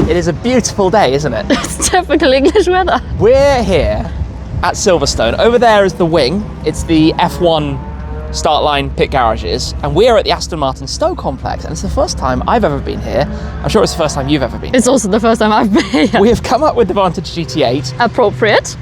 It is a beautiful day, isn't it? It's typical English weather. We're here at Silverstone. Over there is the wing. It's the F1 start line pit garages, and we're at the Aston Martin Stowe complex, and it's the first time I've ever been here. I'm sure it's the first time you've ever been. It's also the first time I've been here. We have come up with the Vantage GT8. Appropriate.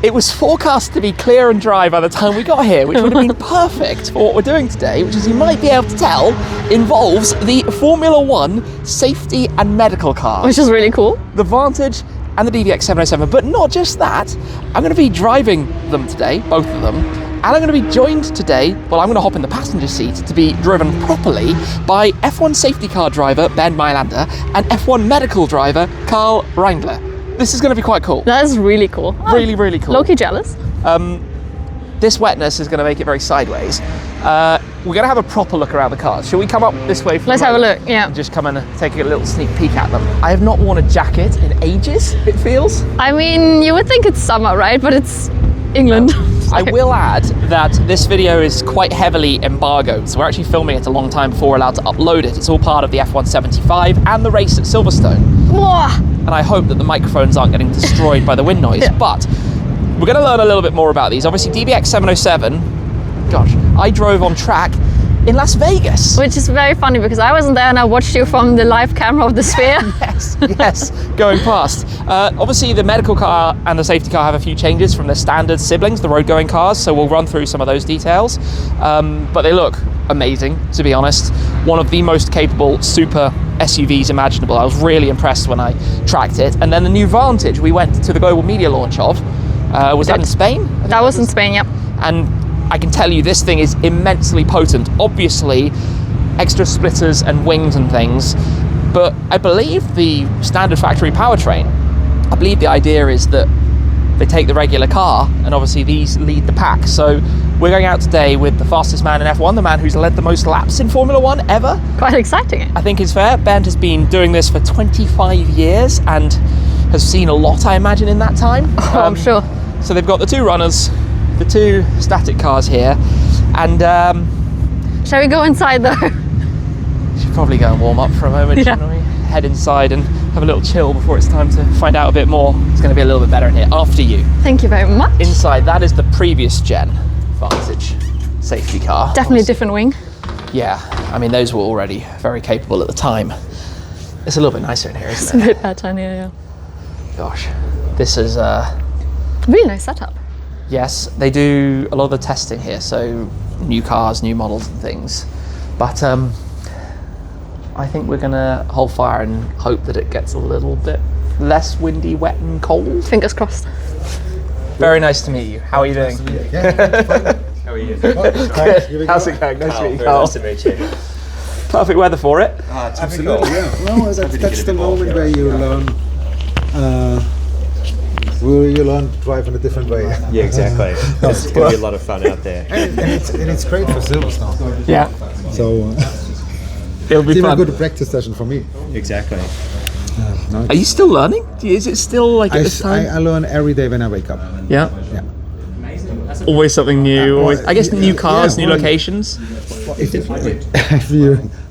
It was forecast to be clear and dry by the time we got here, which would have been perfect for what we're doing today, which, as you might be able to tell, involves the Formula One safety and medical cars. Which is really cool. The Vantage and the DBX 707, but not just that. I'm going to be driving them today, both of them, and I'm going to be joined today, well, I'm going to hop in the passenger seat to be driven properly by F1 safety car driver Bernd Maylander and F1 medical driver Karl Reindler. This is going to be quite cool. That is really cool. Really, really cool. Low-key jealous. This wetness is going to make it very sideways. We're going to have a proper look around the cars. Shall we come up this way? Let's have a look, yeah. And just come and take a little sneak peek at them. I have not worn a jacket in ages, it feels. I mean, you would think it's summer, right? But it's England. I will add that this video is quite heavily embargoed, so we're actually filming it a long time before we're allowed to upload it. It's all part of the F1 75 and the race at Silverstone. Whoa. And I hope that the microphones aren't getting destroyed by the wind noise. Yeah. But we're going to learn a little bit more about these. Obviously, DBX 707, gosh, I drove on track in Las Vegas. Which is very funny because I wasn't there and I watched you from the live camera of the Sphere. Yes, going past. Obviously, the medical car and the safety car have a few changes from their standard siblings, the road-going cars, so we'll run through some of those details. But they look amazing, to be honest. One of the most capable super SUVs imaginable. I was really impressed when I tracked it. And then the new Vantage we went to the global media launch of. Was that in Spain? That was in Spain, yep. And I can tell you this thing is immensely potent. Obviously, extra splitters and wings and things, but I believe the standard factory powertrain, I believe the idea is that they take the regular car and obviously these lead the pack. So we're going out today with the fastest man in F1, the man who's led the most laps in Formula One ever. Quite exciting. I think it's fair. Bernd has been doing this for 25 years and has seen a lot, I imagine, in that time. Oh, I'm sure. So they've got the two runners, the two static cars here, and shall we go inside though? should probably go and warm up for a moment, Yeah. shouldn't we? Head inside and have a little chill before it's time to find out a bit more. It's going to be a little bit better in here. After you. Thank you very much. Inside, that is the previous gen Vantage safety car. Definitely a different wing. Yeah, I mean, those were already very capable at the time. It's a little bit nicer in here, It's isn't a it? bit better in here, yeah. Gosh, this is... Really nice setup. Yes, they do a lot of the testing here, so new cars, new models and things. But I think we're gonna hold fire and hope that it gets a little bit less windy, wet and cold. Fingers crossed. Very nice to meet you. How are you doing? Yeah, fine. How are you? Good. How's it going? Nice to meet you, Karl. Nice to meet you. Perfect weather for it. Absolutely, yeah. Well, that's the moment where you learn. You learn to drive in a different way. Yeah, exactly. It's going to be a lot of fun out there. and it's great for Silverstone. Yeah. So It'll be it's even a fun. good practice session for me. Exactly. Are you still learning? Is it still like at this time? I learn every day when I wake up. Yeah. Yeah. Always something new. Always, I guess new cars, yeah, new well, locations.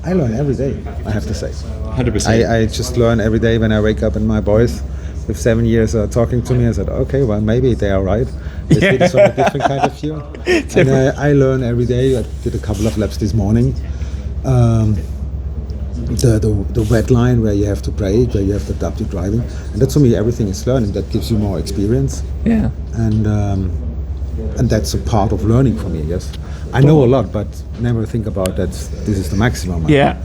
I learn every day, I have to say. 100%. I just learn every day when I wake up, and my boys with 7 years are talking to me. I said, okay, well, maybe they are right. They see this from a different kind of view. And I learn every day. I did a couple of laps this morning. The wet line where you have to brake, where you have to adapt your driving. And that's for me, everything is learning. That gives you more experience. Yeah. And that's a part of learning for me, yes. I know a lot, but never think about that this is the maximum. Yeah.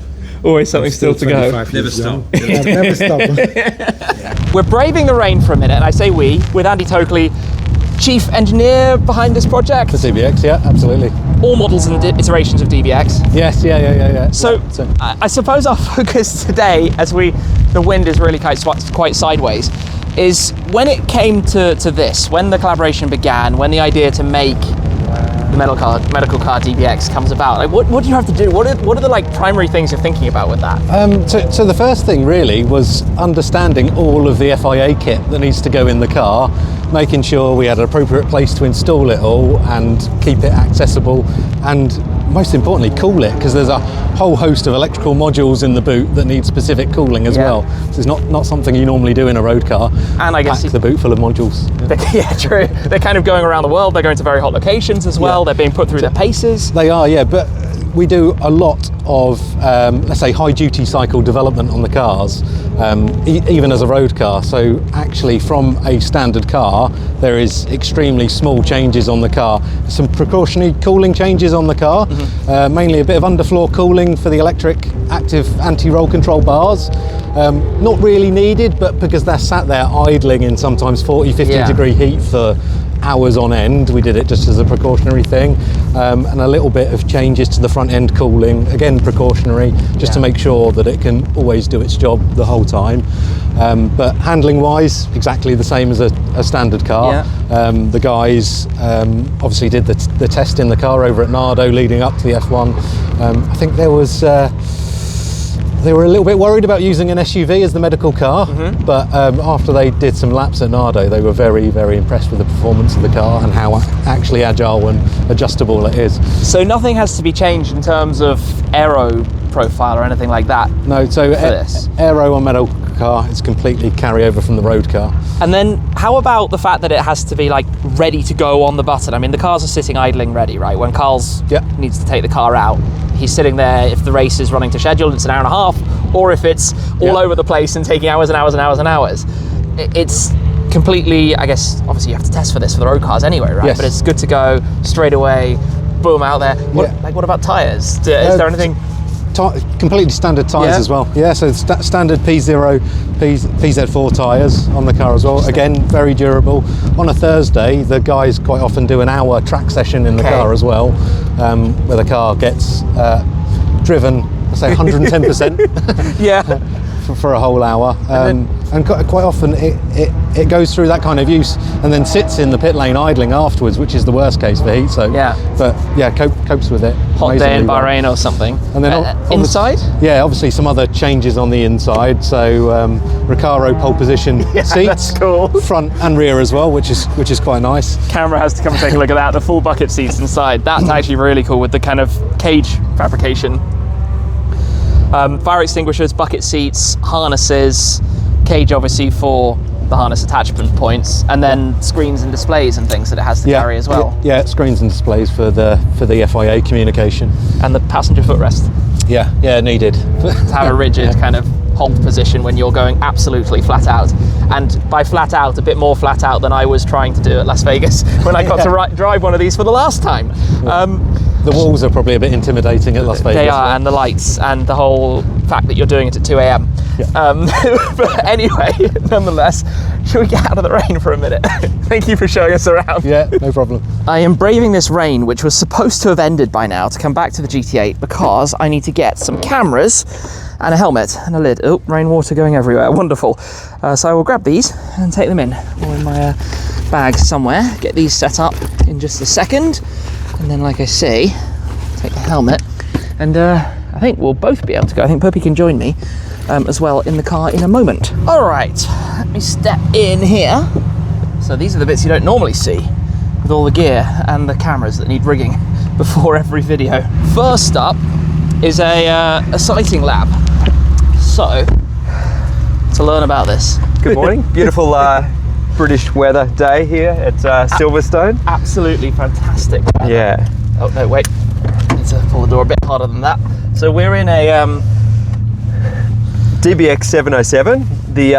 Always something still to go. 25 Never years stop. young. Never stop. We're braving the rain for a minute, and I say we, with Andy Tokley, chief engineer behind this project. For DBX, yeah, absolutely. All models and iterations of DBX. Yes, yeah. So I suppose our focus today, as the wind is really quite sideways, is when it came to this, when the collaboration began, when the idea to make the medical car DBX comes about. Like, what do you have to do? What are the like primary things you're thinking about with that? So the first thing really was understanding all of the FIA kit that needs to go in the car, making sure we had an appropriate place to install it all and keep it accessible, and most importantly, cool it, because there's a whole host of electrical modules in the boot that need specific cooling as well. So it's not something you normally do in a road car. And I guess pack the boot full of modules. Yeah, true. They're kind of going around the world. They're going to very hot locations as well. They're being put through their paces. They are, yeah, but we do a lot of, let's say, high duty cycle development on the cars, even as a road car. So actually from a standard car, there is extremely small changes on the car. Some precautionary cooling changes on the car, mainly a bit of underfloor cooling for the electric active anti-roll control bars. Not really needed, but because they're sat there idling in sometimes 40, 50 degree heat for hours on end, we did it just as a precautionary thing, and a little bit of changes to the front end cooling, again precautionary, just to make sure that it can always do its job the whole time. But handling wise, exactly the same as a standard car. The guys obviously did the test in the car over at Nardo leading up to the F1. I think they were a little bit worried about using an SUV as the medical car, but after they did some laps at Nardo, they were very, very impressed with the performance of the car and how actually agile and adjustable it is. So nothing has to be changed in terms of aero profile or anything like that? No, so aero on medical car is completely carryover from the road car. And then how about the fact that it has to be like ready to go on the button? I mean, the cars are sitting idling ready, right? When Karl's needs to take the car out, he's sitting there. If the race is running to schedule, it's an hour and a half, or if it's all over the place and taking hours and hours and hours and hours. It's completely, I guess, obviously you have to test for this for the road cars anyway, right? But it's good to go straight away, boom, out there. What about tyres? Is there anything? Completely standard tyres as well. Yeah, so standard P0, PZ4 tyres on the car as well. Again, very durable. On a Thursday, the guys quite often do an hour track session in the car as well, where the car gets driven, say 110%. For a whole hour, and quite often it goes through that kind of use and then sits in the pit lane idling afterwards, which is the worst case for heat. So copes with it. Hot day in Bahrain or something. And then inside? Yeah, obviously some other changes on the inside. So Recaro pole position seats, cool. Front and rear as well, which is quite nice. Camera has to come and take a look at that. The full bucket seats inside. That's actually really cool with the kind of cage fabrication. Fire extinguishers, bucket seats, harnesses, cage obviously for the harness attachment points, and then screens and displays and things that it has to carry as well. Yeah, screens and displays for the FIA communication. And the passenger footrest. Yeah, needed. To have a rigid kind of hold position when you're going absolutely flat out. And by flat out, a bit more flat out than I was trying to do at Las Vegas when I got to drive one of these for the last time. The walls are probably a bit intimidating at Las Vegas. They are, and the lights, and the whole fact that you're doing it at 2 a.m. But anyway, nonetheless, should we get out of the rain for a minute? Thank you for showing us around. Yeah, no problem. I am braving this rain, which was supposed to have ended by now, to come back to the GT8 because I need to get some cameras and a helmet and a lid. Oh, rainwater going everywhere. Wonderful. So I will grab these and take them in, or in my bag somewhere. Get these set up in just a second. And then, like I say, take the helmet, and I think we'll both be able to go. I think Puppy can join me as well in the car in a moment. All right, let me step in here. So these are the bits you don't normally see with all the gear and the cameras that need rigging before every video. First up is a sighting lab. So, to learn about this. Good morning. Beautiful British weather day here at Silverstone. Absolutely fantastic weather. Yeah. Oh no, wait. I need to pull the door a bit harder than that. So we're in a DBX 707, the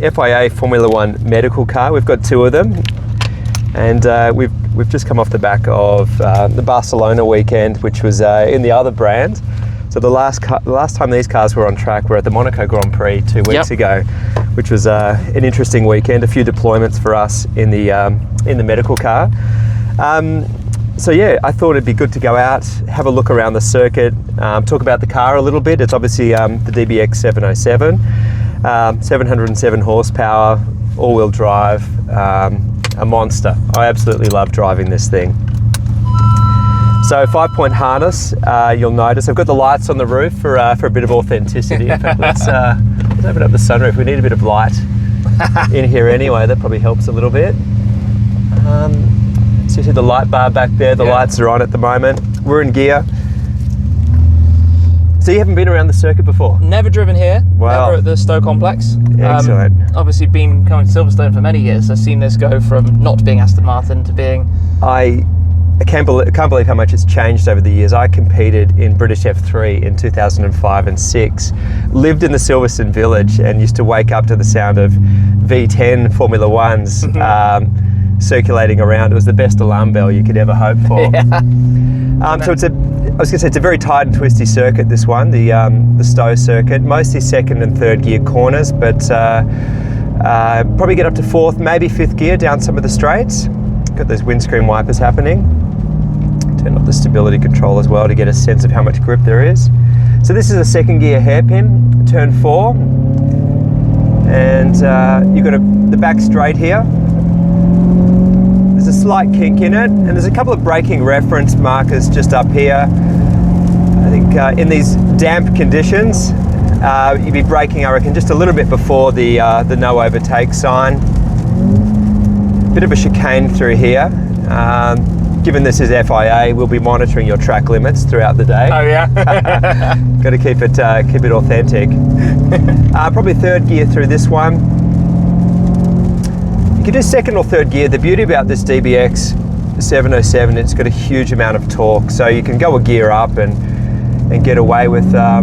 FIA Formula One medical car. We've got two of them, and we've just come off the back of the Barcelona weekend, which was in the other brand. So the last time these cars were on track were at the Monaco Grand Prix 2 weeks ago, which was an interesting weekend. A few deployments for us in the medical car. So yeah, I thought it'd be good to go out, have a look around the circuit, talk about the car a little bit. It's obviously the DBX 707, 707 horsepower, all-wheel drive, a monster. I absolutely love driving this thing. So 5-point harness, you'll notice I've got the lights on the roof for a bit of authenticity. In fact, let's open up the sunroof. We need a bit of light in here anyway. That probably helps a little bit. So you see the light bar back there. The lights are on at the moment. We're in gear. So you haven't been around the circuit before? Never driven here. Wow. Never at the Stowe complex. Excellent. Obviously, been coming to Silverstone for many years. I've seen this go from not being Aston Martin to being. I can't believe how much it's changed over the years. I competed in British F3 in 2005 and 6, lived in the Silverstone village and used to wake up to the sound of V10 Formula Ones circulating around. It was the best alarm bell you could ever hope for. So it's a very tight and twisty circuit, this one, the Stowe circuit, mostly second and third gear corners, but probably get up to fourth, maybe fifth gear down some of the straights. Got those windscreen wipers happening. Turn up the stability control as well to get a sense of how much grip there is. So this is a second gear hairpin, turn 4. And you've got the back straight here. There's a slight kink in it, and there's a couple of braking reference markers just up here. I think in these damp conditions, you'd be braking, I reckon, just a little bit before the no overtake sign. Bit of a chicane through here. Given this is FIA, we'll be monitoring your track limits throughout the day. Oh yeah. Got to keep it authentic. Probably third gear through this one. You can do second or third gear. The beauty about this DBX 707, it's got a huge amount of torque, so you can go a gear up and get away with a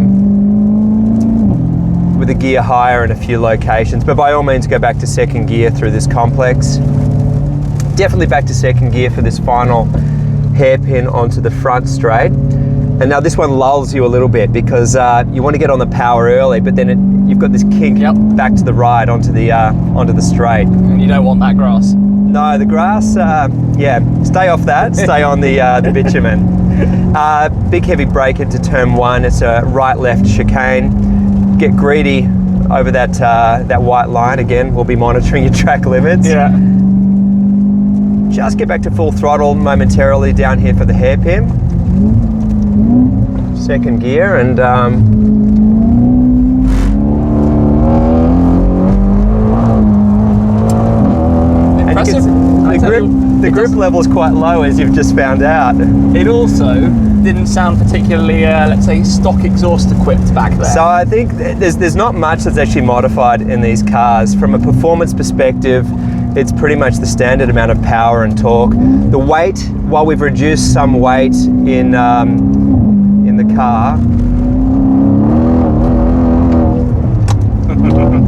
gear higher in a few locations. But by all means, go back to second gear through this complex. Definitely back to second gear for this final hairpin onto the front straight. And now this one lulls you a little bit because you want to get on the power early, but then you've got this kink back to the right onto the straight. And you don't want that grass. No, the grass, stay off that, stay on the bitumen. Big heavy brake into turn 1, it's a right-left chicane. Get greedy over that white line. Again, we'll be monitoring your track limits. Yeah. Just get back to full throttle momentarily down here for the hairpin. Second gear and Impressive. the grip level is quite low, as you've just found out. It also didn't sound particularly, let's say, stock exhaust equipped back there. So I think there's not much that's actually modified in these cars. From a performance perspective, it's pretty much the standard amount of power and torque. The weight, while we've reduced some weight in the car,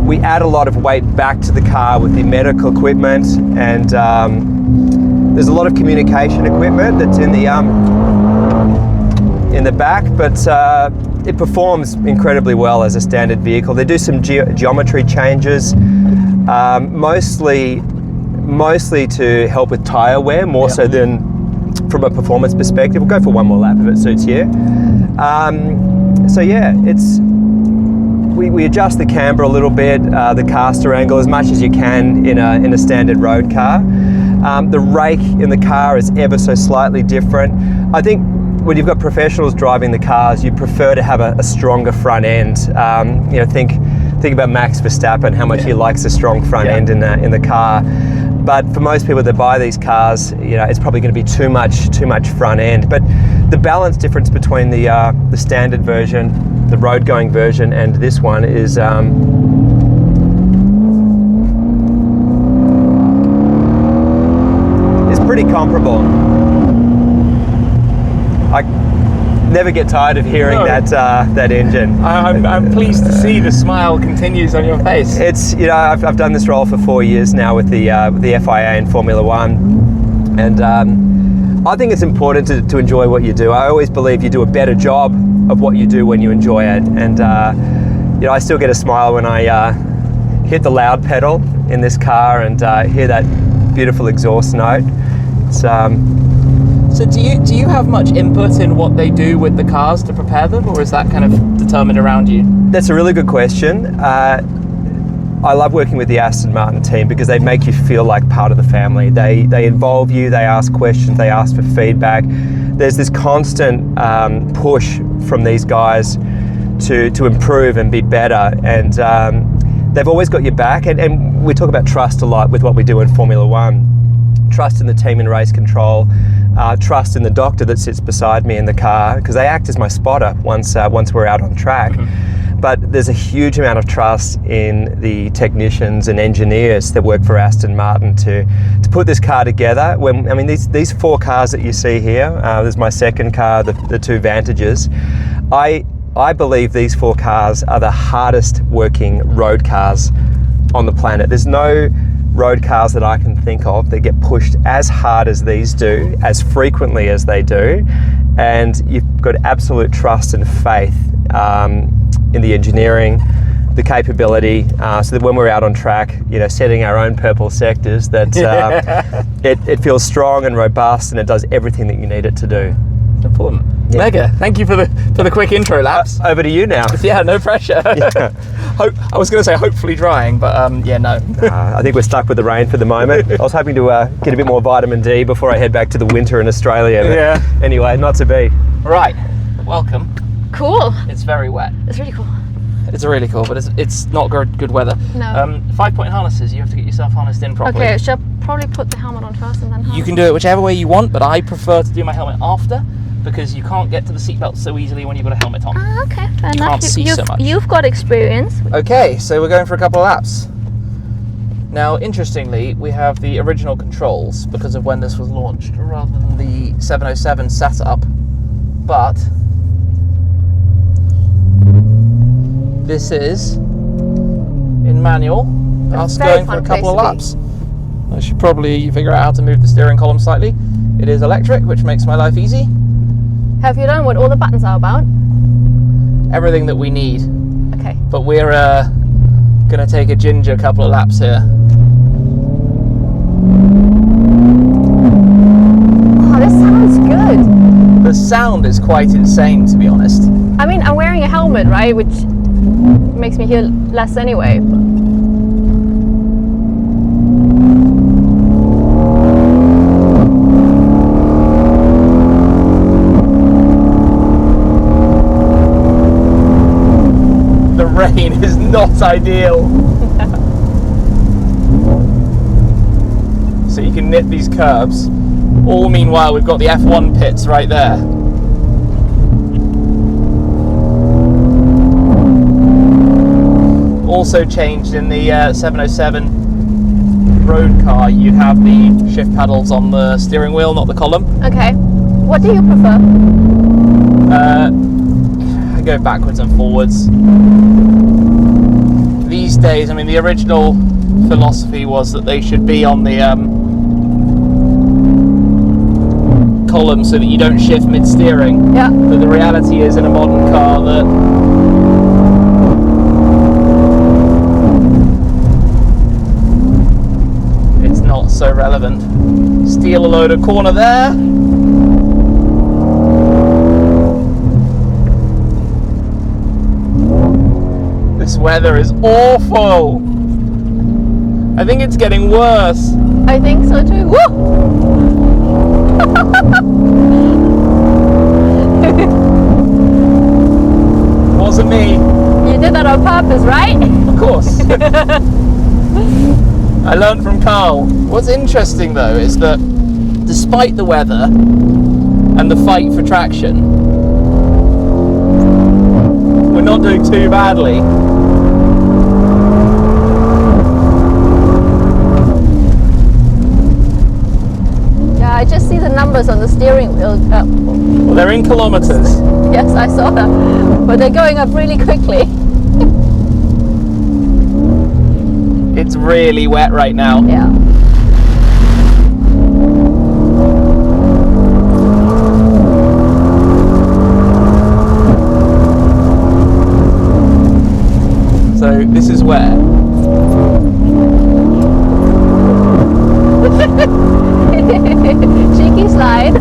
we add a lot of weight back to the car with the medical equipment, and there's a lot of communication equipment that's in the back, but it performs incredibly well as a standard vehicle. They do some geometry changes, mostly to help with tyre wear, more so than from a performance perspective. We'll go for one more lap if it suits you. So yeah, we adjust the camber a little bit, the caster angle as much as you can in a standard road car. The rake in the car is ever so slightly different. I think when you've got professionals driving the cars, you prefer to have a stronger front end. Think about Max Verstappen, how much he likes a strong front end in the car. But for most people that buy these cars, it's probably going to be too much front end. But the balance difference between the standard version, the road going version, and this one is pretty comparable. I never get tired of hearing that engine. I'm pleased to see the smile continues on your face. It's I've done this role for 4 years now with the FIA and Formula One, and I think it's important to enjoy what you do. I always believe you do a better job of what you do when you enjoy it, and I still get a smile when I hit the loud pedal in this car and hear that beautiful exhaust note. It's So do you have much input in what they do with the cars to prepare them, or is that kind of determined around you? That's a really good question. I love working with the Aston Martin team because they make you feel like part of the family. They involve you, they ask questions, they ask for feedback. There's this constant push from these guys to improve and be better, and they've always got your back. And we talk about trust a lot with what we do in Formula One. Trust in the team in race control, trust in the doctor that sits beside me in the car, because they act as my spotter once we're out on track. But there's a huge amount of trust in the technicians and engineers that work for Aston Martin to put this car together. These 4 cars that you see here, there's my second car, the 2 Vantages. I believe these 4 cars are the hardest working road cars on the planet. There's no road cars that I can think of that get pushed as hard as these do, as frequently as they do, and you've got absolute trust and faith in the engineering, the capability, so that when we're out on track, setting our own purple sectors, that it feels strong and robust, and it does everything that you need it to do. Important. Yeah. Mega. Thank you for the quick intro laps. Over to you now. Yeah, no pressure. Yeah. I was going to say hopefully drying, but no. I think we're stuck with the rain for the moment. I was hoping to get a bit more vitamin D before I head back to the winter in Australia. But anyway, not to be. Right. Welcome. Cool. It's very wet. It's really cool. It's really cool, but it's not good weather. No. 5-point harnesses. You have to get yourself harnessed in properly. Okay, should I probably put the helmet on first and then harness? You can do it whichever way you want, but I prefer to do my helmet after, because you can't get to the seatbelt so easily when you've got a helmet on. Okay, fair enough. Can't see so much. You've got experience. Okay, so we're going for a couple of laps. Now, interestingly, we have the original controls because of when this was launched, rather than the 707 setup. But this is in manual. Us going for a couple of laps. I should probably figure out how to move the steering column slightly. It is electric, which makes my life easy. Have you done what all the buttons are about? Everything that we need. Okay. But we're going to take a ginger couple of laps here. Oh, this sounds good. The sound is quite insane, to be honest. I mean, I'm wearing a helmet, right? Which makes me hear less anyway. The rain is not ideal. So you can nip these curves. All meanwhile, we've got the F1 pits right there. Also changed in the 707 road car, you'd have the shift paddles on the steering wheel, not the column. Okay. What do you prefer? I go backwards and forwards. These days, I mean, the original philosophy was that they should be on the column so that you don't shift mid-steering. Yeah. But the reality is, in a modern car, that not so relevant. Steal a load of corner there. This weather is awful. I think it's getting worse. I think so too. Woo! Wasn't me. You did that on purpose, right? Of course. I learned from Karl. What's interesting though is that despite the weather and the fight for traction, we're not doing too badly. Yeah, I just see the numbers on the steering wheel. Well, they're in kilometers. Yes, I saw that. But they're going up really quickly. It's really wet right now. Yeah. So this is where cheeky slide.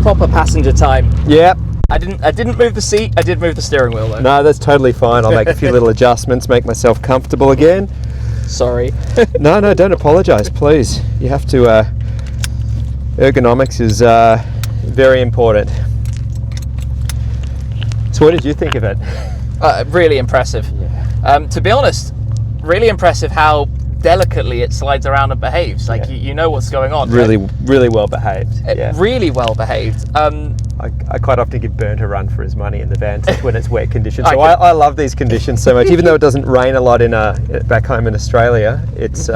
proper passenger time. Yep. I didn't move the seat. I did move the steering wheel though. No, that's totally fine. I'll make a few little adjustments, make myself comfortable again. Sorry. No, don't apologise, please. You have to. Ergonomics is very important. So, what did you think of it? Really impressive. Yeah. To be honest, really impressive how delicately it slides around and behaves. Like you know what's going on. Really, right? really well behaved. Really well behaved. I quite often give Bernd a run for his money in the Vantage when it's wet conditions. So I love these conditions so much. Even though it doesn't rain a lot back home in Australia, it's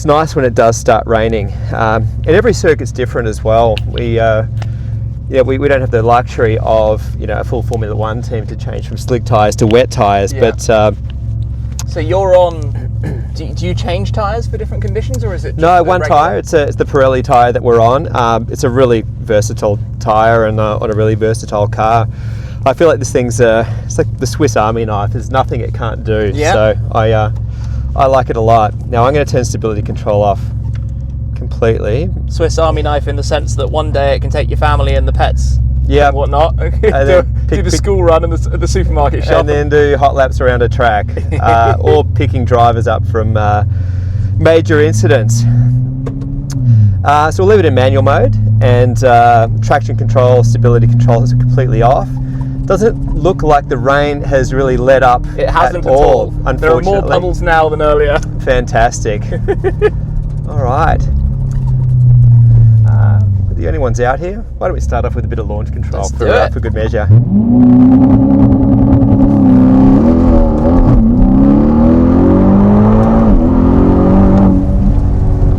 nice when it does start raining. And every circuit's different as well. We don't have the luxury of a full Formula One team to change from slick tyres to wet tyres. Yeah. But so you're on. Do you change tyres for different conditions, or is it just no, the one regular? tyre. It's the Pirelli tyre that we're on. It's a really versatile tyre and on a really versatile car. I feel like this thing's it's like the Swiss Army knife. There's nothing it can't do. Yeah. So I like it a lot. Now I'm going to turn stability control off completely. Swiss Army knife in the sense that one day it can take your family and the pets. Yeah. And whatnot. do the school run and the supermarket shop. And then do hot laps around a track, or picking drivers up from major incidents. So we'll leave it in manual mode, and traction control, stability control is completely off. Doesn't look like the rain has really let up. It hasn't at all. Unfortunately, there are more puddles now than earlier. Fantastic. All right. We're the only ones out here. Why don't we start off with a bit of launch control for good measure.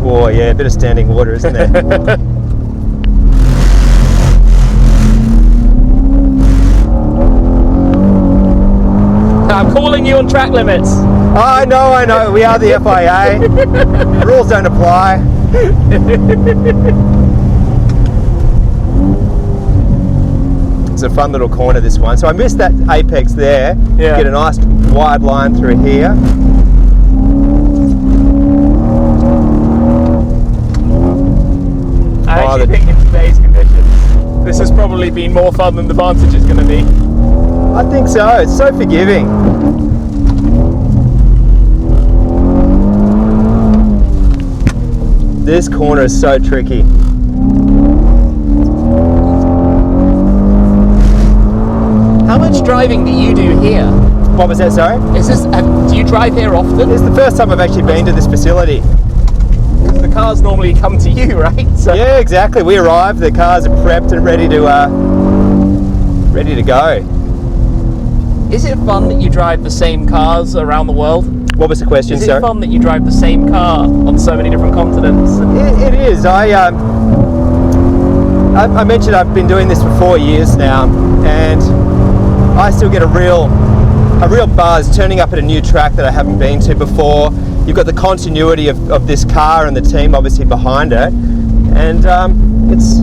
Oh yeah, a bit of standing water, isn't there? I'm calling you on track limits. I know. We are the FIA. Rules don't apply. It's a fun little corner, this one. So I missed that apex there. Yeah. Get a nice wide line through here. I actually think in today's conditions, this has probably been more fun than the Vantage is going to be. I think so. It's so forgiving. This corner is so tricky. How much driving do you do here? What was that, sorry? Is this? Do you drive here often? It's the first time I've actually been to this facility. The cars normally come to you, right? So Yeah, exactly. We arrived, the cars are prepped and ready to go. is it fun that you drive the same cars around the world? What was the question, Is sir? it fun that you drive the same car on so many different continents? It is. I mentioned I've been doing this for 4 years now, and I still get a real buzz turning up at a new track that I haven't been to before. You've got the continuity of this car and the team obviously behind it, and it's.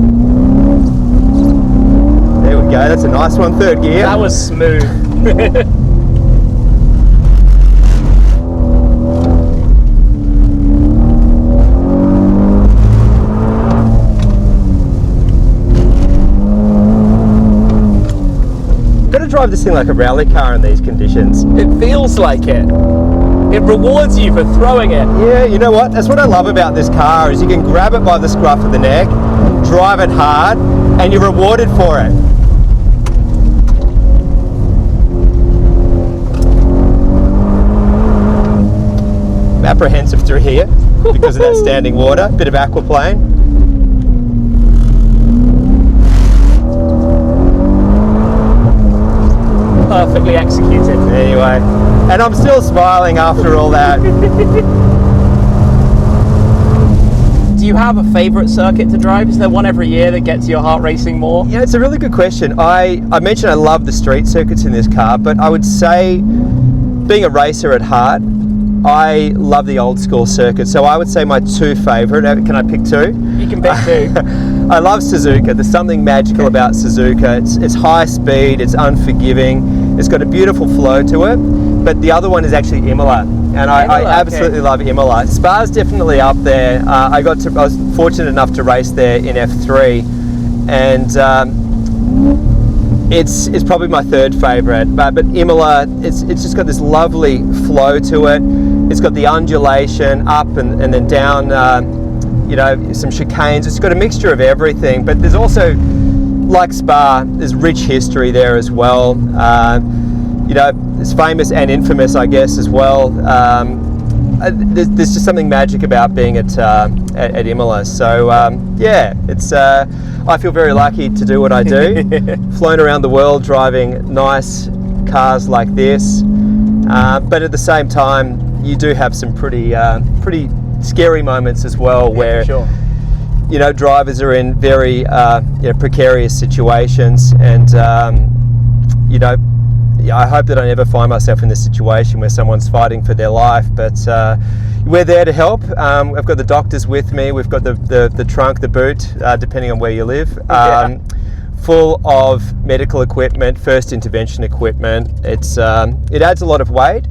There we go. That's a nice one. Third gear. That was smooth. Drive this thing like a rally car in these conditions. It feels like it. It rewards you for throwing it. Yeah, you know what? That's what I love about this car is you can grab it by the scruff of the neck, drive it hard, and you're rewarded for it. I'm apprehensive through here because of that standing water. Bit of aquaplane. Perfectly executed. Anyway, and I'm still smiling after all that. Do you have a favourite circuit to drive? Is there one every year that gets your heart racing more? Yeah, it's a really good question. I mentioned I love the street circuits in this car, but I would say, being a racer at heart, I love the old school circuit. So I would say my two favourite. Can I pick two? You can pick two. I love Suzuka. There's something magical about Suzuka. It's high speed, it's unforgiving, it's got a beautiful flow to it. But the other one is actually Imola, and I absolutely love Imola. Spa's definitely up there. I was fortunate enough to race there in F3, and it's probably my third favourite. But Imola, it's just got this lovely flow to it. It's got the undulation up and then down. Some chicanes. It's got a mixture of everything, but there's also, like Spa, there's rich history there as well. It's famous and infamous, I guess, as well. there's just something magic about being at Imola. So it's I feel very lucky to do what I do. Flown around the world driving nice cars like this, but at the same time, you do have some pretty scary moments as well, where Sure. Drivers are in very precarious situations, and I hope that I never find myself in this situation where someone's fighting for their life, but we're there to help. I've got the doctors with me, we've got the trunk, the boot, depending on where you live, full of medical equipment, first intervention equipment. It adds a lot of weight.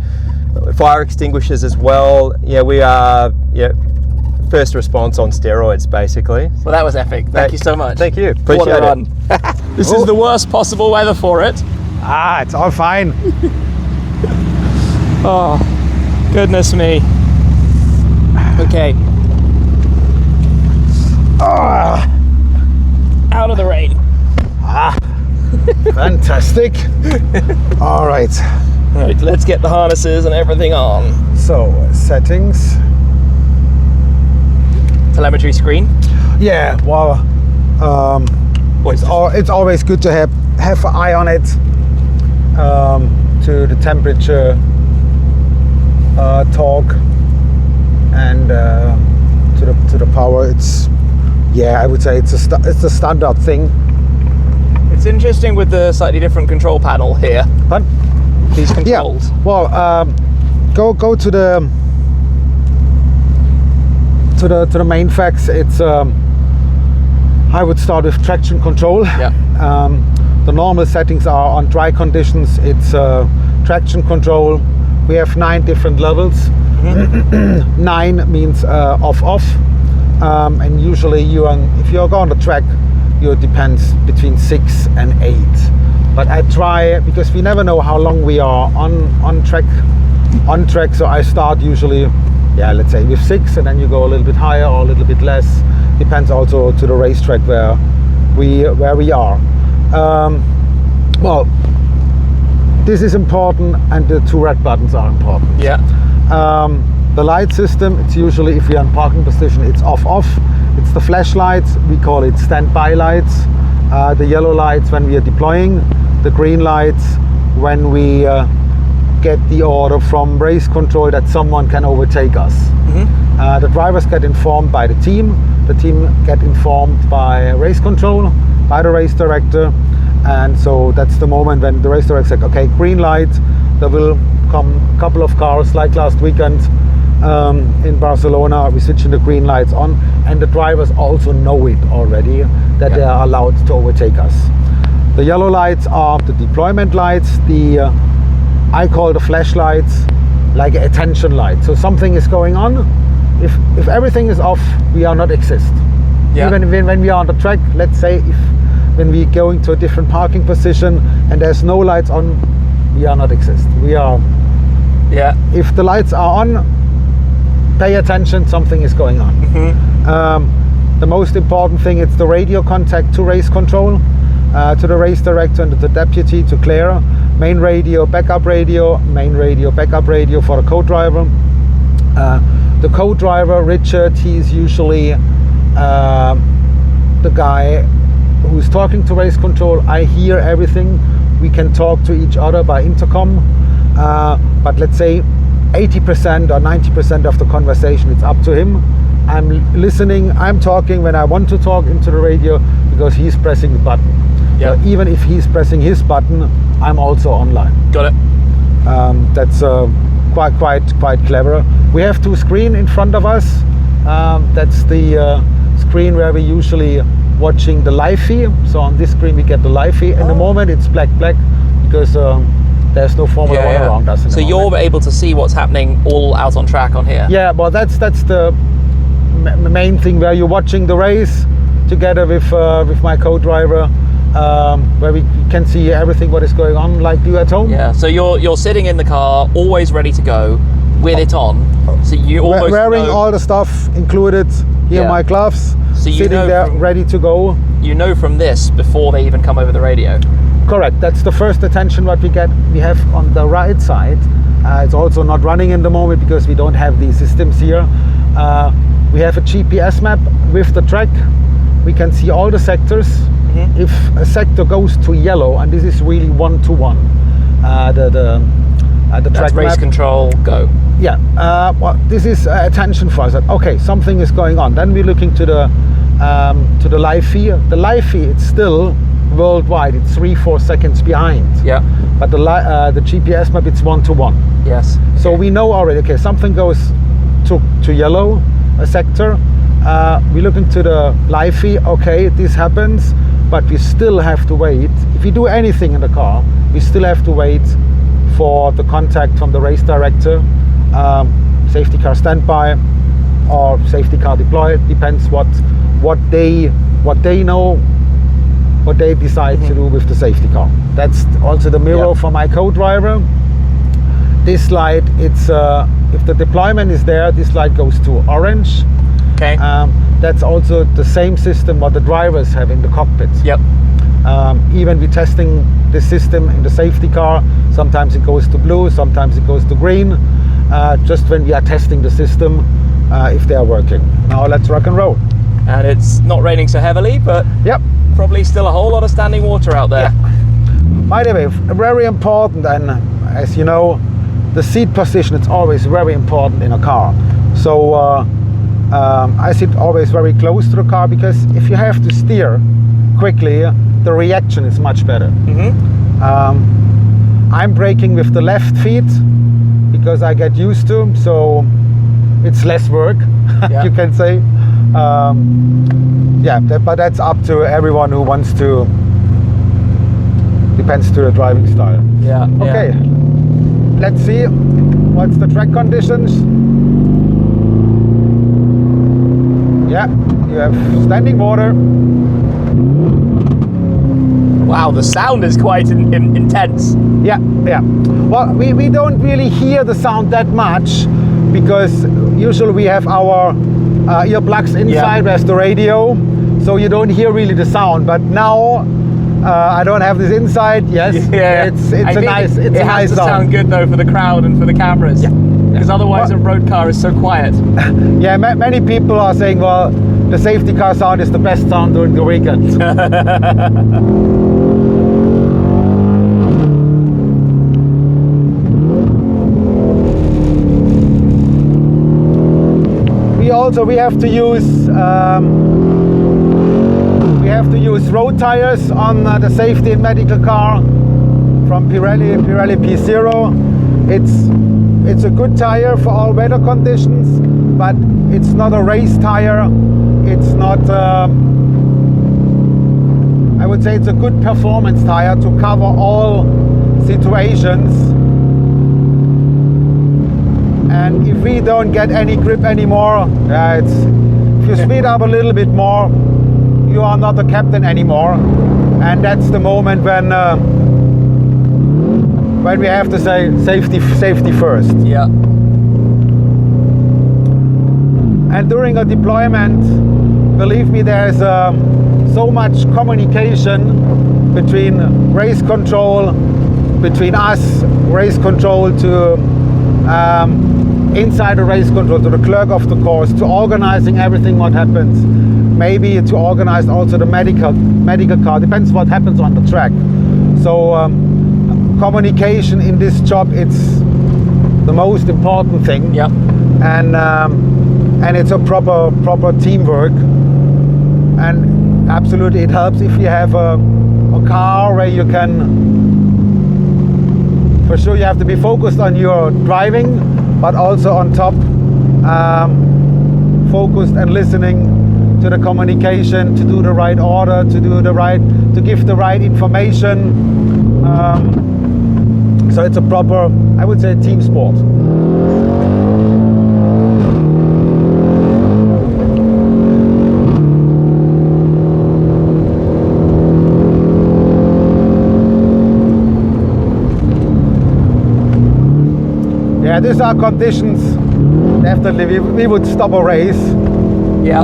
Fire extinguishers as well. We are first response on steroids, basically. Well, that was epic. Thank you so much. Thank you. What a Appreciate run. it. This is the worst possible weather for it. It's all fine. Oh, goodness me. Okay. Out of the rain. Fantastic. All right. Right, let's get the harnesses and everything on. So settings. Telemetry screen. Yeah. Well, it's always good to have an eye on it. To the temperature, torque, and to the power. I would say it's a standard thing. It's interesting with the slightly different control panel here. But These controls. yeah, well, go to the main facts. It's I would start with traction control. Yeah. The normal settings are on dry conditions. It's traction control. We have 9 different levels. Mm-hmm. 9 means off, and usually if you're going on the track, it depends between 6 and 8. But I try, because we never know how long we are on track. So I start usually, let's say with 6, and then you go a little bit higher or a little bit less. Depends also to the racetrack where we are. Well, this is important, and the 2 red buttons are important. Yeah. The light system, it's usually, if you're in parking position, it's off. It's the flashlights, we call it standby lights. The yellow lights when we are deploying, the green lights when we get the order from race control that someone can overtake us. Mm-hmm. The drivers get informed by the team get informed by race control, by the race director, and so that's the moment when the race director says, okay, green light, there will come a couple of cars like last weekend in Barcelona, we switching the green lights on, and the drivers also know it already that they are allowed to overtake us. The yellow lights are the deployment lights. I call the flashlights like an attention light. So something is going on. If everything is off, we are not exist. Yeah. Even when we are on the track, let's say when we going to a different parking position and there's no lights on, we are not exist. We are. Yeah. If the lights are on, pay attention, something is going on. Mm-hmm. The most important thing is the radio contact to race control, to the race director and to the deputy, to Claire. Main radio, backup radio, main radio, backup radio for the co-driver. The co-driver, Richard, he's usually the guy who's talking to race control. I hear everything. We can talk to each other by intercom, but let's say 80% or 90% of the conversation, it's up to him. I'm listening, I'm talking when I want to talk into the radio because he's pressing the button. Yeah. Even if he's pressing his button, I'm also online. Got it. That's quite clever. We have 2 screens in front of us. That's the screen where we usually watching the live feed. So on this screen we get the live feed. In the moment it's black because there's no Formula 1 around us. So you're able to see what's happening all out on track on here? Yeah, well that's the main thing, where you're watching the race together with my co-driver, where we can see everything what is going on like you at home. Yeah, so you're sitting in the car, always ready to go, with it on. So you almost wearing know, all the stuff included. Here my gloves. So you sitting there ready to go. You know from this before they even come over the radio. Correct. That's the first attention what we get. We have on the right side It's also not running in the moment because we don't have these systems here. We have a GPS map with the track. We can see all the sectors. If a sector goes to yellow, and this is really one-to-one, the track race map. control, go. Yeah, well, this is attention for us. Okay, something is going on. Then we're looking to the live feed. The live feed, it's still worldwide. It's 3-4 seconds behind. Yeah. But the GPS map, it's one-to-one. Yes. So we know already. Okay, something goes to yellow, a sector. We're looking to the live feed. Okay, this happens, but we still have to wait. If we do anything in the car, we still have to wait for the contact from the race director, safety car standby, or safety car deploy. It depends what they know, what they decide to do with the safety car. That's also the mirror for my co-driver. This light, it's if the deployment is there, this light goes to orange. Okay. That's also the same system what the drivers have in the cockpit. Yep. Even we're testing the system in the safety car. Sometimes it goes to blue, sometimes it goes to green. Just when we are testing the system, if they are working. Now let's rock and roll. And it's not raining so heavily, but Yep. probably still a whole lot of standing water out there. By the way, very important, and as you know, the seat position is always very important in a car. So I sit always very close to the car because if you have to steer quickly, the reaction is much better. I'm braking with the left feet because I get used to, so it's less work, you can say. But that's up to everyone who wants to. Depends to the driving style. Yeah. Okay, let's see what's the track conditions. Yeah, you have standing water. Wow, the sound is quite intense. Yeah. Well, we don't really hear the sound that much because usually we have our earplugs inside, there's the radio, so you don't hear really the sound. But now I don't have this inside. Yes, it's a nice sound. It has to sound good though for the crowd and for the cameras. Yeah. Because otherwise a road car is so quiet. Yeah, many people are saying, well, the safety car sound is the best sound during the weekend. We have to use road tires on the safety and medical car from Pirelli P0. It's a good tire for all weather conditions, but it's not a race tire. It's not. I would say it's a good performance tire to cover all situations. And if we don't get any grip anymore, if you speed up a little bit more, you are not the captain anymore. And that's the moment when we have to say safety first. Yeah. And during a deployment, believe me, there's so much communication between race control, between us, race control to inside the race control, to the clerk of the course, to organizing everything what happens, maybe to organize also the medical car, depends what happens on the track. So communication in this job, it's the most important thing. Yeah. And it's a proper teamwork, and absolutely it helps if you have a car where you can. For sure, you have to be focused on your driving, but also on top, focused and listening to the communication, to do the right order, to give the right information. So it's a proper, I would say, team sport. Yeah, these are conditions. Definitely, we would stop a race. Yeah.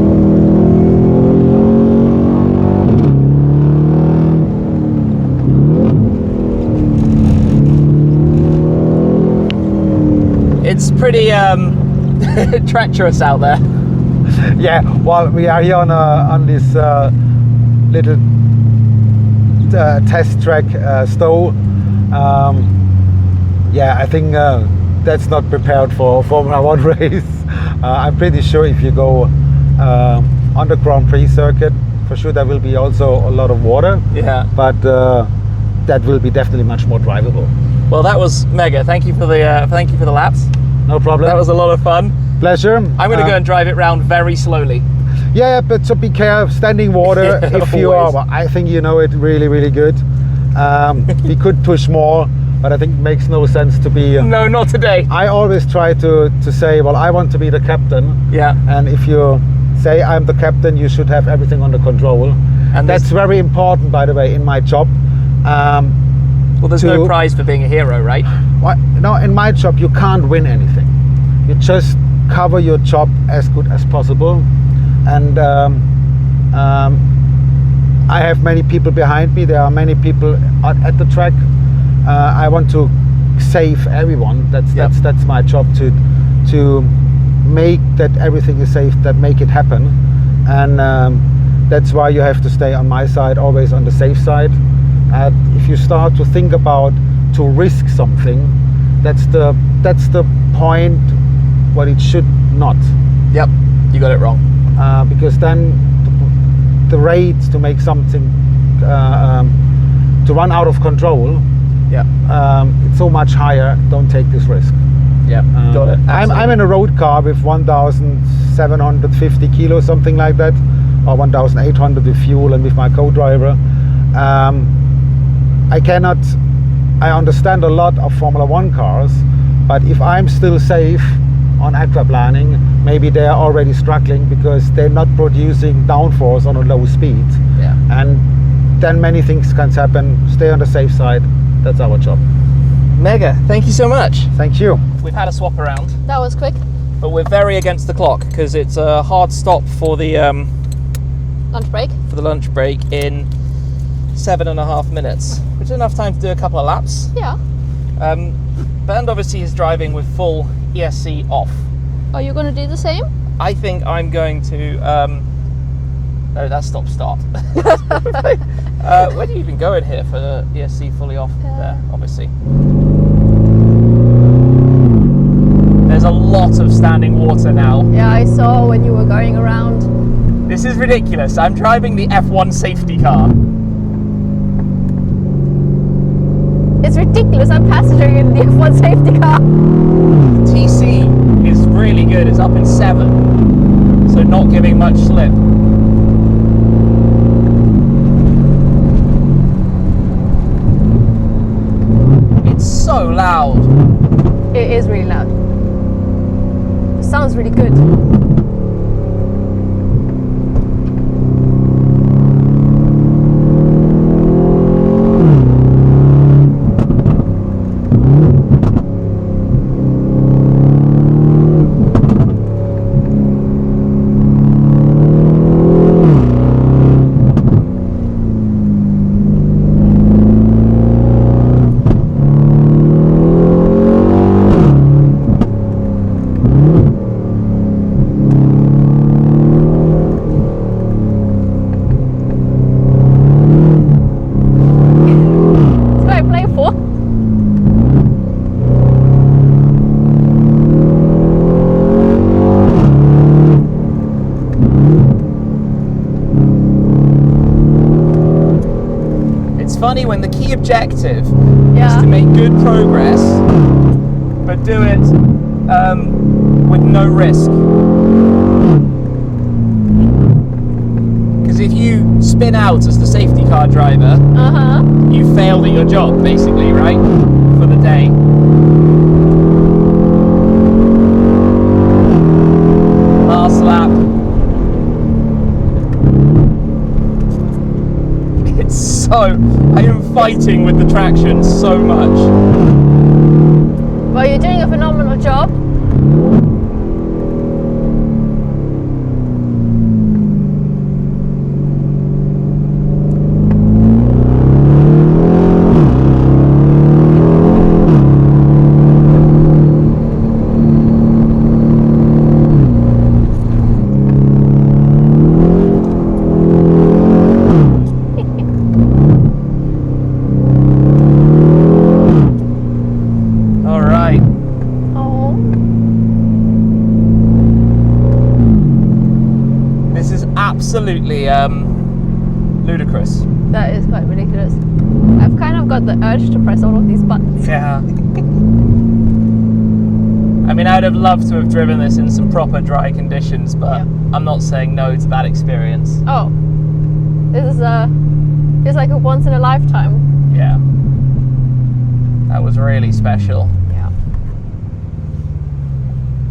It's pretty treacherous out there. Yeah, well, we are here on this little test track Stowe. Yeah, I think that's not prepared for Formula One race. I'm pretty sure if you go on the Grand Prix circuit, for sure there will be also a lot of water. Yeah. But that will be definitely much more drivable. Well, that was mega. Thank you for the laps. No problem. That was a lot of fun. Pleasure. I'm going to go and drive it round very slowly. Yeah, but so be careful. Standing water, Yeah, if you are, always. well, I think you know it really, really good. We could push more, but I think it makes no sense to be. No, not today. I always try to say, well, I want to be the captain. Yeah. And if you say I'm the captain, you should have everything under control. And that's this- very important, by the way, in my job. Well, there's no prize for being a hero, right? No, in my job, you can't win anything. You just cover your job as good as possible. And I have many people behind me. There are many people at the track. I want to save everyone. That's my job, to make that everything is safe, that make it happen. And that's why you have to stay on my side, always on the safe side. If you start to think about to risk something, that's the point what it should not. Yep, you got it wrong. Because then the rate to make something to run out of control, Yeah. it's so much higher. Don't take this risk. Yeah, got it. I'm in a road car with 1,750 kilos, something like that, or 1,800 with fuel and with my co-driver. I understand a lot of Formula One cars, but if I'm still safe on aquaplaning, maybe they are already struggling because they're not producing downforce on a low speed. Yeah. And then many things can happen. Stay on the safe side. That's our job. Mega. Thank you so much. Thank you. We've had a swap around, That was quick. but we're very against the clock because it's a hard stop for the Lunch break. lunch break in 7.5 minutes, which is enough time to do a couple of laps. Yeah. Bernd obviously is driving with full ESC off. Are you gonna do the same? I think I'm going to. No, that's stop start. Where do you even go in here for the ESC fully off? There, obviously. There's a lot of standing water now. Yeah, I saw when you were going around. This is ridiculous. I'm driving the F1 safety car. It's ridiculous. I'm passenger in the F1 safety car. TC is really good. It's up in 7, so not giving much slip. It's so loud. It is really loud. It sounds really good. It's very playful. It's funny when the key objective is Yeah. to make good progress, but do it with no risk. Because if you spin out as the safety car driver, Uh-huh. you failed at your job, basically, right? For the day. Last lap. It's so... I am fighting with the traction so much. Well, you're doing a phenomenal job. absolutely ludicrous. That is quite ridiculous. I've kind of got the urge to press all of these buttons. Yeah. I mean, I'd have loved to have driven this in some proper dry conditions, but I'm not saying no to that experience. Oh, this is it's like a once in a lifetime. Yeah. That was really special. Yeah.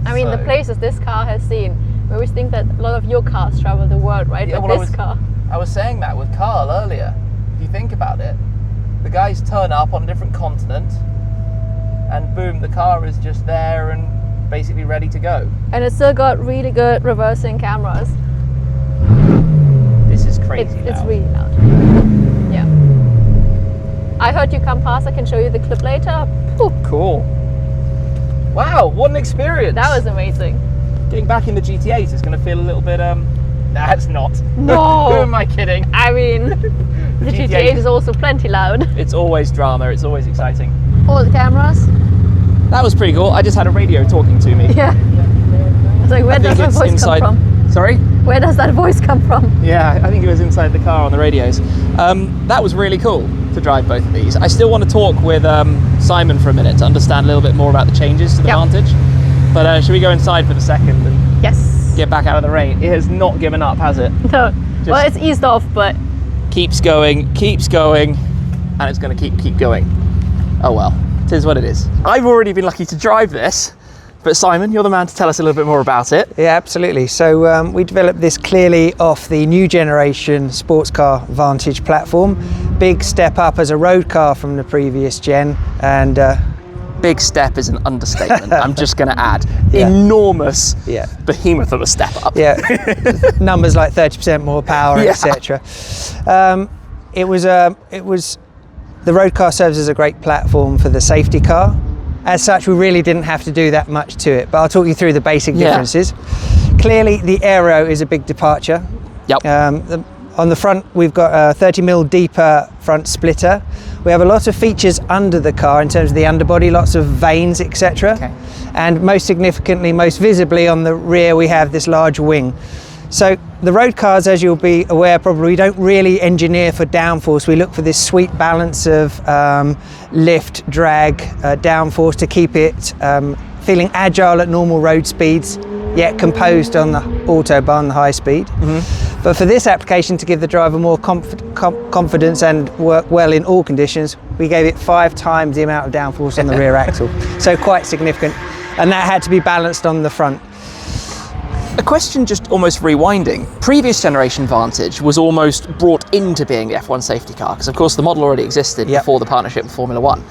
I mean, the So- places this car has seen. We always think that a lot of your cars travel the world, right? Yeah, But well, this car. I was saying that with Karl earlier. If you think about it, the guys turn up on a different continent, and boom, the car is just there and basically ready to go. And it's still got really good reversing cameras. This is crazy. It's loud. really loud. Yeah. I heard you come past. I can show you the clip later. Whew, Cool. Wow, what an experience! that was amazing. Getting back in the GT8 is going to feel a little bit. Nah, it's not. No. Who am I kidding? I mean, the GT8 is also plenty loud. It's always drama. It's always exciting. All the cameras. That was pretty cool. I just had a radio talking to me. Yeah. It's like, where I does think that it's voice inside. come from? Sorry? Where does that voice come from? Yeah, I think it was inside the car on the radios. That was really cool to drive both of these. I still want to talk with Simon for a minute to understand a little bit more about the changes to the Yep. Vantage. But should we go inside for the second and Yes. get back out of the rain? It has not given up, has it? No. Well, it's eased off, but Keeps going, and it's going to keep going. Oh well, it is what it is. I've already been lucky to drive this, but Simon, you're the man to tell us a little bit more about it. Yeah, absolutely. So we developed this clearly off the new generation sports car Vantage platform. Big step up as a road car from the previous gen, and Big step is an understatement. I'm just going to add Yeah. enormous Yeah. behemoth of a step up. yeah, numbers like 30% more power, Yeah. etc. It was the road car serves as a great platform for the safety car. As such, we really didn't have to do that much to it, but I'll talk you through the basic Yeah. differences. Clearly, the aero is a big departure. Yep. On the front, we've got a 30mm deeper front splitter. We have a lot of features under the car in terms of the underbody, lots of vanes, etc. Okay. And most significantly, most visibly on the rear, we have this large wing. So the road cars, as you'll be aware probably, we don't really engineer for downforce. We look for this sweet balance of lift, drag, downforce to keep it feeling agile at normal road speeds, yet composed on the autobahn, the high speed. But for this application, to give the driver more confidence and work well in all conditions, we gave it 5 times the amount of downforce on the rear axle. So quite significant. And that had to be balanced on the front. A question just almost rewinding. Previous generation Vantage was almost brought into being the F1 safety car, because of course the model already existed Yep. before the partnership with Formula One.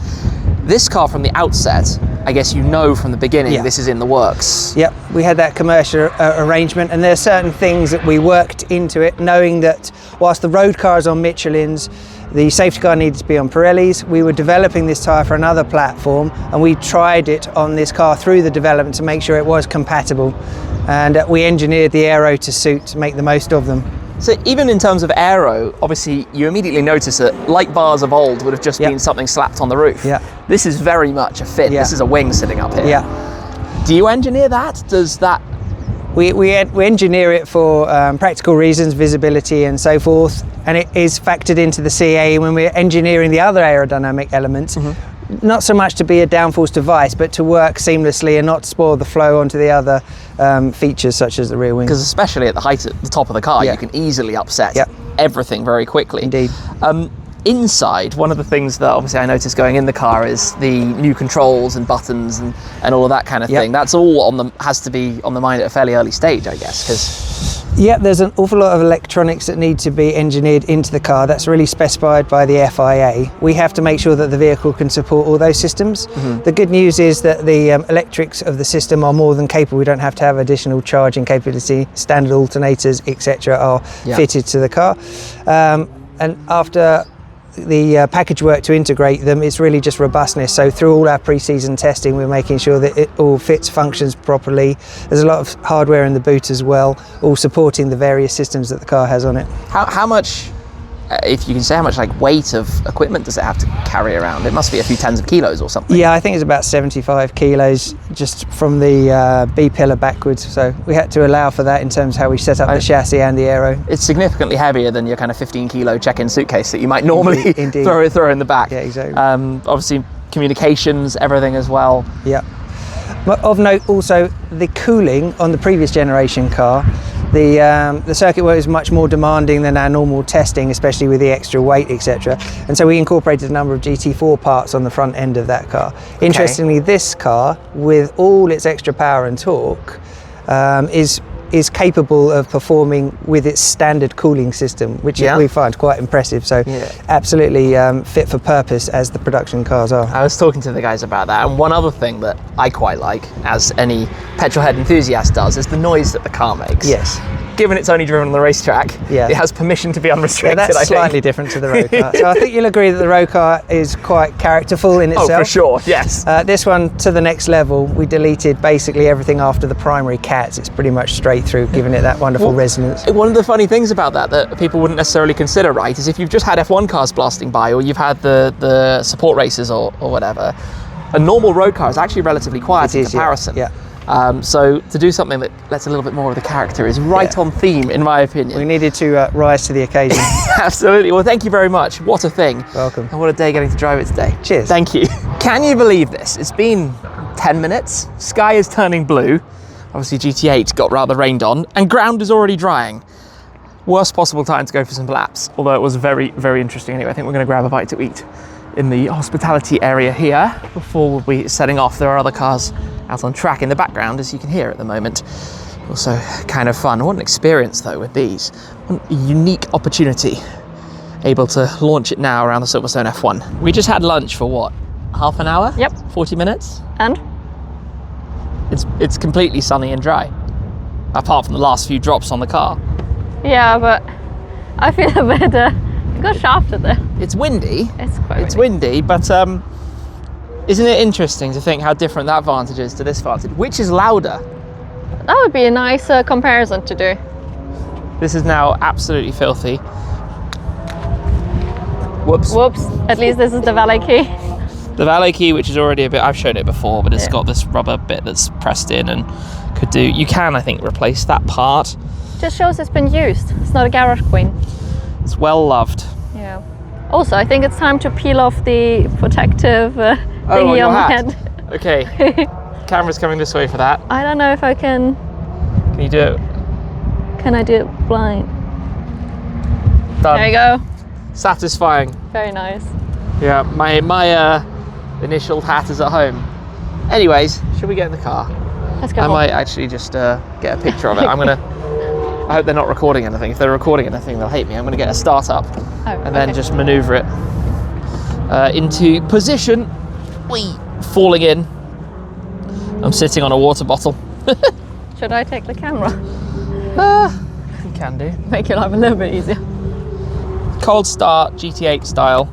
This car from the outset, I guess you know from the beginning Yeah. this is in the works. Yep, we had that commercial arrangement, and there are certain things that we worked into it, knowing that whilst the road car is on Michelin's, the safety car needed to be on Pirelli's. We were developing this tyre for another platform, and we tried it on this car through the development to make sure it was compatible. And we engineered the aero to suit, to make the most of them. So even in terms of aero, obviously you immediately notice that light bars of old would have just Yep. been something slapped on the roof. Yeah. This is very much a fin. Yeah. This is a wing sitting up here. Yeah. Do you engineer that? Does that... We engineer it for practical reasons, visibility and so forth, and it is factored into the CA when we're engineering the other aerodynamic elements. Not so much to be a downforce device, but to work seamlessly and not spoil the flow onto the other features such as the rear wing. Because especially at the height at the top of the car, Yeah. you can easily upset Yep. everything very quickly. Indeed. Inside, one of the things that obviously I noticed going in the car is the new controls and buttons and all of that kind of Yep. thing. That's all has to be on the mind at a fairly early stage, I guess, because Yeah, there's an awful lot of electronics that need to be engineered into the car. That's really specified by the FIA. We have to make sure that the vehicle can support all those systems. The good news is that the electrics of the system are more than capable. We don't have to have additional charging capability. Standard alternators, etc., are fitted to the car. And after the package work to integrate them, it's really just robustness. So through all our pre-season testing, we're making sure that it all fits, functions properly. There's a lot of hardware in the boot as well, all supporting the various systems that the car has on it. how much if you can say how much like weight of equipment does it have to carry around? It must be a few tens of kilos or something. Yeah, I think it's about 75 kilos just from the B pillar backwards. So we had to allow for that in terms of how we set up the chassis and the aero. It's significantly heavier than your kind of 15 kilo check-in suitcase that you might normally Indeed. throw in the back. Yeah, exactly. Obviously communications, everything as well. Yeah. But of note also the cooling on the previous generation car. The circuit was much more demanding than our normal testing, especially with the extra weight, etc. And so we incorporated a number of GT4 parts on the front end of that car. Interestingly, this car, with all its extra power and torque, is capable of performing with its standard cooling system, which we find quite impressive. So absolutely fit for purpose as the production cars are. I was talking to the guys about that, and one other thing that I quite like, as any petrolhead enthusiast does, is the noise that the car makes. Yes. Given it's only driven on the racetrack, it has permission to be unrestricted. Yeah, that's slightly different to the road car. So I think you'll agree that the road car is quite characterful in itself. Oh, for sure, yes. This one, to the next level, we deleted basically everything after the primary cats. It's pretty much straight through, giving it that wonderful resonance. One of the funny things about that people wouldn't necessarily consider, right, is if you've just had F1 cars blasting by, or you've had the support races or whatever, a normal road car is actually relatively quiet in comparison. Yeah. So to do something that lets a little bit more of the character is right on theme, in my opinion. We needed to rise to the occasion. Absolutely. Well, thank you very much. What a thing. Welcome. And what a day getting to drive it today. Cheers. Thank you. Can you believe this? It's been 10 minutes. Sky is turning blue. Obviously GT8 got rather rained on, and ground is already drying. Worst possible time to go for some laps, although it was very, very interesting anyway. I think we're going to grab a bite to eat in the hospitality area here before we'll be setting off. There are other cars out on track in the background, as you can hear at the moment. Also kind of fun. What an experience though with these. What a unique opportunity. Able to launch it now around the Silverstone F1. We just had lunch for what? Half an hour? Yep. 40 minutes? And? It's completely sunny and dry. Apart from the last few drops on the car. Yeah, but I feel a bit it got shafted there. It's windy. It's quite It's windy, but isn't it interesting to think how different that Vantage is to this Vantage? Which is louder? That would be a nice comparison to do. This is now absolutely filthy. Whoops. Whoops. At least this is the valet key. The valet key, which is already a bit, I've shown it before, but it's got this rubber bit that's pressed in and could do, you can, I think, replace that part. Just shows it's been used. It's not a garage queen. It's well loved. Yeah. Also, I think it's time to peel off the protective thingy on the head. Okay. Camera's coming this way for that. I don't know if I can. Can you do it? Can I do it blind? Done. There you go. Satisfying. Very nice. Yeah, my initial hat is at home. Anyways, should we get in the car? Let's go. I might actually just get a picture of it. I hope they're not recording anything. If they're recording anything, they'll hate me. I'm gonna get a start up and then just maneuver it into position. Whee! Falling in. I'm sitting on a water bottle. Should I take the camera? You can do. Make your life a little bit easier. Cold start, GT8 style.